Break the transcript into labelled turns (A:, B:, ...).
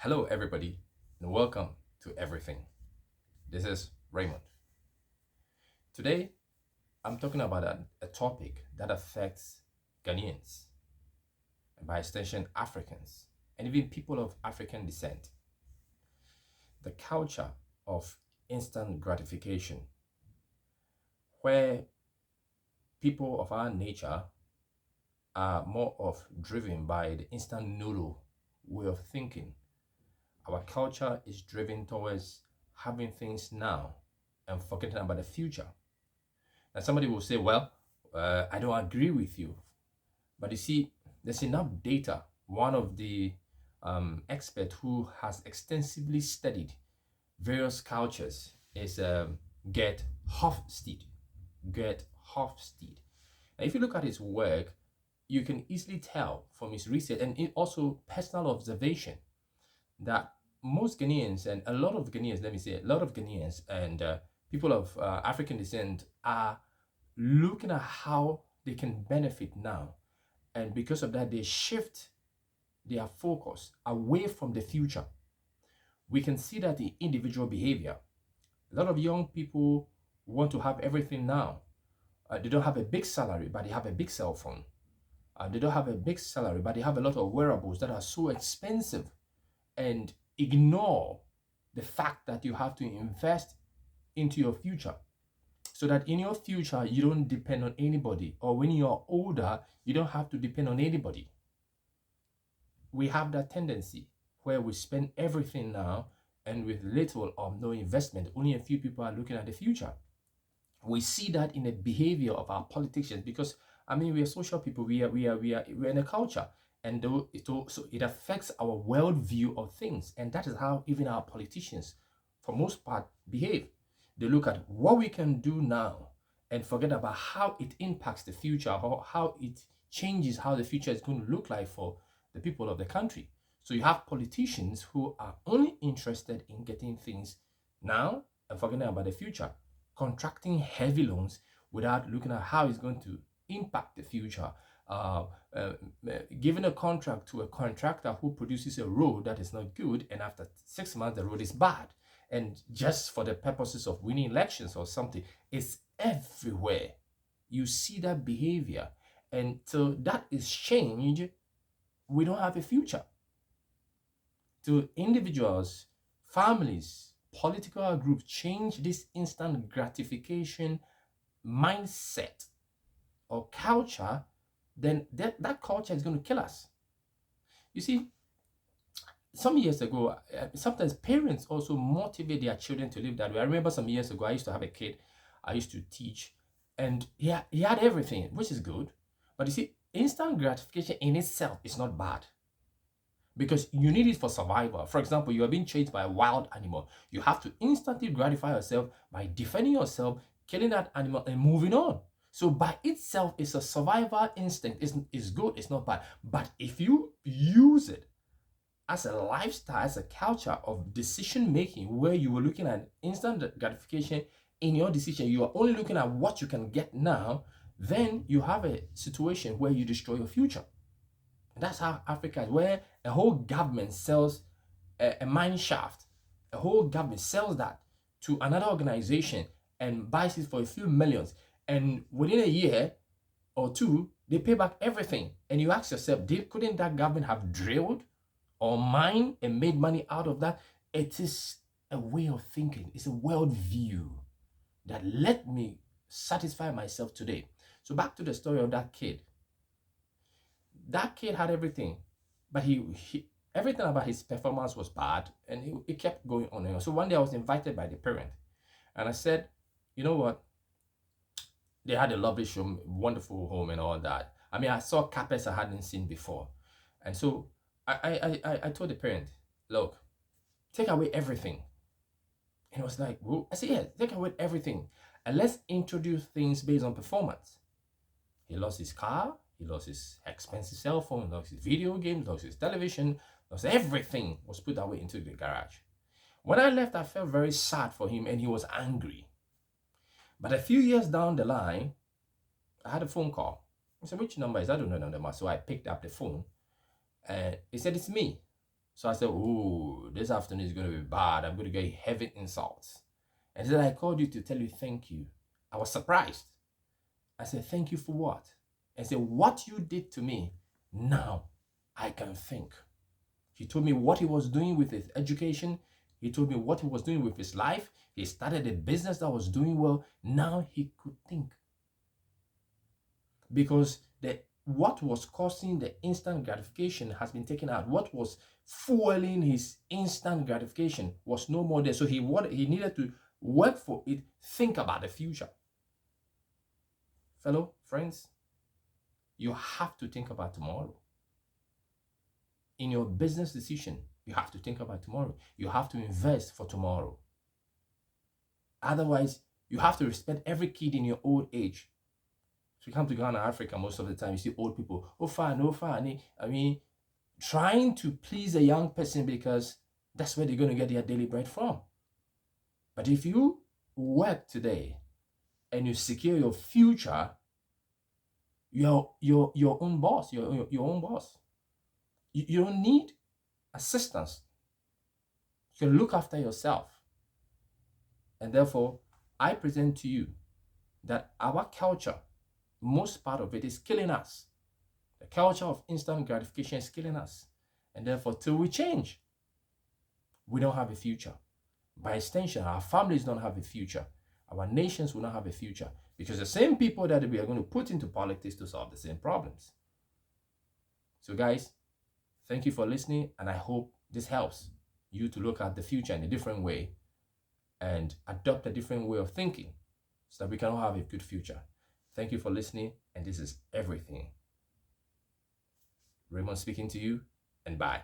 A: Hello, everybody, and welcome to Everything. This is Raymond. Today, I'm talking about a topic that affects Ghanaians, and by extension, Africans, and even people of African descent. The culture of instant gratification, where people of our nature are more of driven by the instant noodle way of thinking. Our culture is driven towards having things now and forgetting about the future. And somebody will say, well, I don't agree with you. But you see, there's enough data. One of the experts who has extensively studied various cultures is Gert Hofstede. Gert Hofstede. And if you look at his work, you can easily tell from his research and also personal observation that most Ghanaians and a lot of Ghanaians, let me say, a lot of Ghanaians and people of African descent are looking at how they can benefit now. And because of that, they shift their focus away from the future. We can see that in individual behavior. A lot of young people want to have everything now. They don't have a big salary, but they have a big cell phone. They don't have a big salary, but they have a lot of wearables that are so expensive, and ignore the fact that you have to invest into your future so that in your future you don't depend on anybody, or when you're older you don't have to depend on anybody. We have that tendency where we spend everything now, and with little or no investment, only a few people are looking at the future. We see that in the behavior of our politicians, because we are social people. We're in a culture, and it affects our worldview of things, and that is how even our politicians, for most part, behave. They look at what we can do now and forget about how it impacts the future, or how it changes how the future is going to look like for the people of the country. So you have politicians who are only interested in getting things now and forgetting about the future, contracting heavy loans without looking at how it's going to impact the future, uh, uh, giving a contract to a contractor who produces a road that is not good, and after 6 months the road is bad, and just for the purposes of winning elections or something. It's everywhere. You see that behavior, and till that is changed, we don't have a future. To individuals, families, political groups change this instant gratification mindset or culture, then that culture is going to kill us. You see, some years ago, sometimes parents also motivate their children to live that way. I remember some years ago, I used to have a kid I used to teach, and he had everything, which is good. But you see, instant gratification in itself is not bad, because you need it for survival. For example, you are being chased by a wild animal. You have to instantly gratify yourself by defending yourself, killing that animal, and moving on. So by itself, it's a survival instinct. It's good, it's not bad. But if you use it as a lifestyle, as a culture of decision making, where you were looking at instant gratification in your decision, you are only looking at what you can get now, then you have a situation where you destroy your future. That's how Africa is, where a whole government sells a mine shaft. A whole government sells that to another organization and buys it for a few millions. And within a year or two, they pay back everything. And you ask yourself, couldn't that government have drilled or mined and made money out of that? It is a way of thinking. It's a world view that let me satisfy myself today. So back to the story of that kid. That kid had everything, but he everything about his performance was bad, and it kept going on and on. So one day I was invited by the parent, and I said, you know what? They had a lovely show, wonderful home and all that. I saw carpets I hadn't seen before. And so I told the parent, look, take away everything. And it was like, well, I said, yeah, take away everything. And let's introduce things based on performance. He lost his car, he lost his expensive cell phone, lost his video games, lost his television, lost everything was put away into the garage. When I left, I felt very sad for him, and he was angry. But a few years down the line, I had a phone call. I said, which number is that? I don't know the number. So I picked up the phone, and he said, it's me. So I said, oh, this afternoon is going to be bad. I'm going to get heavy insults. And then I called you to tell you thank you. I was surprised. I said, thank you for what? And said, what you did to me, now I can think. He told me what he was doing with his education. He told me what he was doing with his life. He started a business that was doing well. Now he could think. Because what was causing the instant gratification has been taken out. What was fueling his instant gratification was no more there. So he needed to work for it, think about the future. Fellow friends, you have to think about tomorrow. In your business decision, you have to think about tomorrow. You have to invest for tomorrow. Otherwise, you have to respect every kid in your old age. So you come to Ghana, Africa, most of the time you see old people, oh fine, oh fine. I mean, trying to please a young person because that's where they're going to get their daily bread from. But if you work today and you secure your future, you're your own boss, your own boss. You don't need assistance. You can look after yourself. And therefore, I present to you that our culture, most part of it is killing us. The culture of instant gratification is killing us. And therefore, till we change, we don't have a future. By extension, our families don't have a future. Our nations will not have a future. Because the same people that we are going to put into politics to solve the same problems. So guys, thank you for listening. And I hope this helps you to look at the future in a different way and adopt a different way of thinking so that we can all have a good future. Thank you for listening. And this is everything. Raymond speaking to you, and bye.